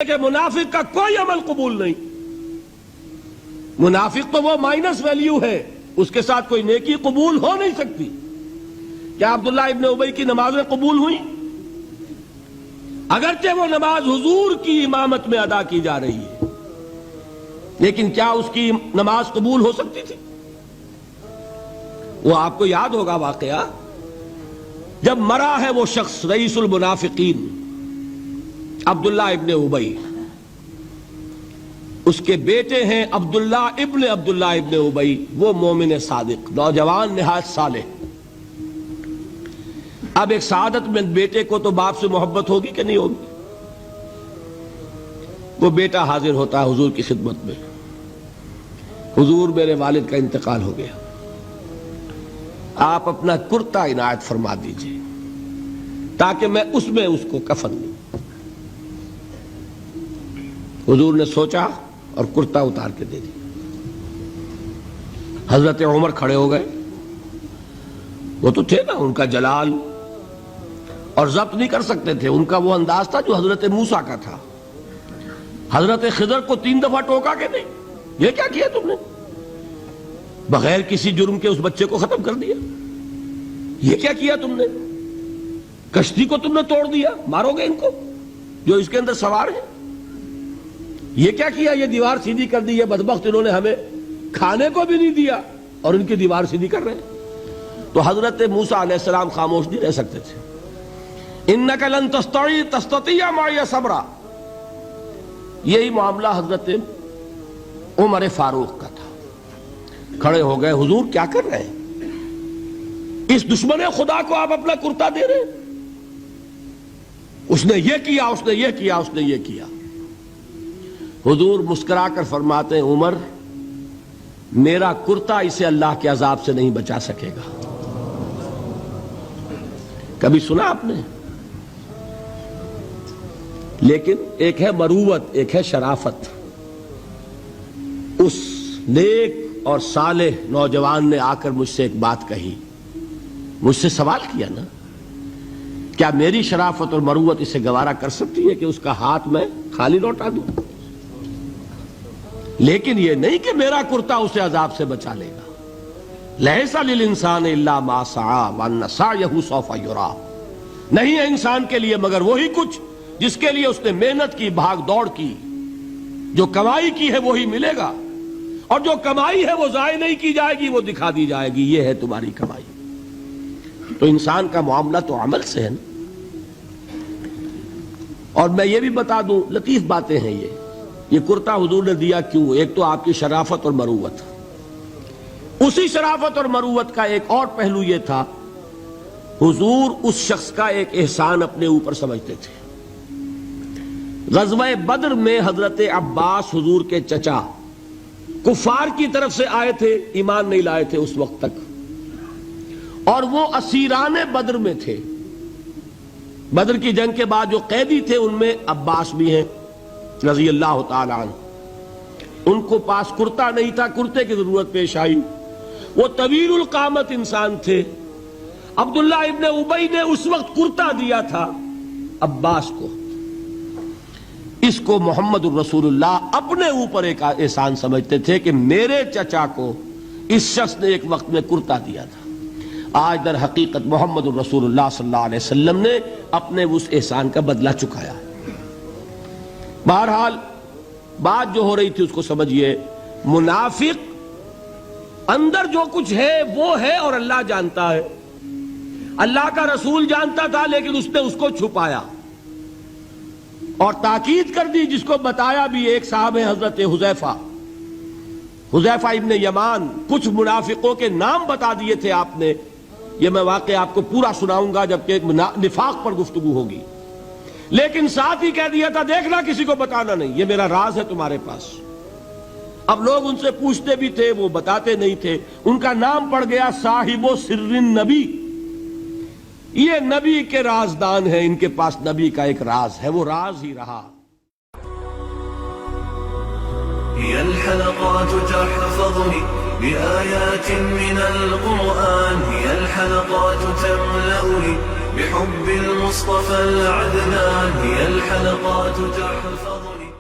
کہ منافق کا کوئی عمل قبول نہیں. منافق تو وہ مائنس ویلیو ہے، اس کے ساتھ کوئی نیکی قبول ہو نہیں سکتی. کیا عبداللہ ابن ابی کی نمازیں قبول ہوئیں؟ اگرچہ وہ نماز حضور کی امامت میں ادا کی جا رہی ہے، لیکن کیا اس کی نماز قبول ہو سکتی تھی؟ وہ آپ کو یاد ہوگا واقعہ، جب مرا ہے وہ شخص رئیس المنافقین عبداللہ ابن ابی، اس کے بیٹے ہیں عبداللہ ابن ابی، وہ مومن صادق، نوجوان نہایت صالح. اب ایک سعادت مند بیٹے کو تو باپ سے محبت ہوگی کہ نہیں ہوگی؟ وہ بیٹا حاضر ہوتا ہے حضور کی خدمت میں، حضور میرے والد کا انتقال ہو گیا، آپ اپنا کرتا عنایت فرما دیجئے تاکہ میں اس کو کفن دوں. حضور نے سوچا اور کرتا اتار کے دے دی. حضرت عمر کھڑے ہو گئے، وہ تو تھے نا، ان کا جلال اور ضبط نہیں کر سکتے تھے، ان کا وہ انداز تھا جو حضرت موسیٰ کا تھا. حضرت خضر کو 3 دفعہ ٹوکا کہ نہیں، یہ کیا کیا تم نے؟ بغیر کسی جرم کے اس بچے کو ختم کر دیا. یہ کیا کیا تم نے؟ کشتی کو تم نے توڑ دیا، مارو گے ان کو جو اس کے اندر سوار ہیں. یہ کیا کیا؟ یہ دیوار سیدھی کر دی. یہ بدبخت انہوں نے ہمیں کھانے کو بھی نہیں دیا اور ان کی دیوار سیدھی کر رہے ہیں. تو حضرت موسیٰ علیہ السلام خاموش نہیں رہ سکتے تھے. انک لن تستطیع معی صبرا، یہی معاملہ حضرت عمر فاروق کا تھا. کھڑے ہو گئے، حضور کیا کر رہے ہیں؟ اس دشمن خدا کو آپ اپنا کرتا دے رہے ہیں؟ اس نے یہ کیا، اس نے یہ کیا، اس نے یہ کیا. حضور مسکرا کر فرماتے ہیں، عمر میرا کرتا اسے اللہ کے عذاب سے نہیں بچا سکے گا. کبھی سنا آپ نے؟ لیکن ایک ہے مروت، ایک ہے شرافت. اس نیک اور صالح نوجوان نے آ کر مجھ سے ایک بات کہی، مجھ سے سوال کیا نا، کیا میری شرافت اور مروت اسے گوارا کر سکتی ہے کہ اس کا ہاتھ میں خالی لوٹا دوں؟ لیکن یہ نہیں کہ میرا کرتا اسے عذاب سے بچا لے گا. لیس للانسان الا ما سعى وان سعيه سوف يرى، نہیں ہے انسان کے لیے مگر وہی کچھ جس کے لیے اس نے محنت کی، بھاگ دوڑ کی. جو کمائی کی ہے وہی ملے گا، اور جو کمائی ہے وہ ضائع نہیں کی جائے گی، وہ دکھا دی جائے گی. یہ ہے تمہاری کمائی. تو انسان کا معاملہ تو عمل سے ہے نا. اور میں یہ بھی بتا دوں، لطیف باتیں ہیں یہ کرتا حضور نے دیا کیوں؟ ایک تو آپ کی شرافت اور مروت. اسی شرافت اور مروت کا ایک اور پہلو یہ تھا، حضور اس شخص کا ایک احسان اپنے اوپر سمجھتے تھے. غزوہ بدر میں حضرت عباس حضور کے چچا کفار کی طرف سے آئے تھے، ایمان نہیں لائے تھے اس وقت تک، اور وہ اسیران بدر میں تھے. بدر کی جنگ کے بعد جو قیدی تھے ان میں عباس بھی ہیں رضی اللہ تعالی عنہ. ان کو پاس کرتا نہیں تھا، کرتے کی ضرورت پیش آئی. وہ طویل القامت انسان تھے. عبداللہ ابن ابی نے اس وقت کرتا دیا تھا عباس کو. اس کو محمد الرسول اللہ اپنے اوپر ایک احسان سمجھتے تھے کہ میرے چچا کو اس شخص نے ایک وقت میں کرتا دیا تھا. آج در حقیقت محمد الرسول اللہ صلی اللہ علیہ وسلم نے اپنے اس احسان کا بدلہ چکایا. بہرحال بات جو ہو رہی تھی اس کو سمجھیے. منافق اندر جو کچھ ہے وہ ہے اور اللہ جانتا ہے. اللہ کا رسول جانتا تھا لیکن اس نے اس کو چھپایا اور تاکید کر دی. جس کو بتایا بھی ایک صاحب ہے حضرت حذیفہ ابن یمان. کچھ منافقوں کے نام بتا دیے تھے آپ نے. یہ میں واقعہ آپ کو پورا سناؤں گا جبکہ نفاق پر گفتگو ہوگی. لیکن ساتھ ہی کہہ دیا تھا دیکھنا کسی کو بتانا نہیں، یہ میرا راز ہے تمہارے پاس. اب لوگ ان سے پوچھتے بھی تھے، وہ بتاتے نہیں تھے. ان کا نام پڑ گیا صاحب سر النبی. یہ نبی کے رازدان ہیں، ان کے پاس نبی کا ایک راز ہے، وہ راز ہی رہا. هي الحلقات تحفظني بآيات من القرآن، هي الحلقات تملأني بحب المصطفى العدنان، هي الحلقات تحفظني تحفظني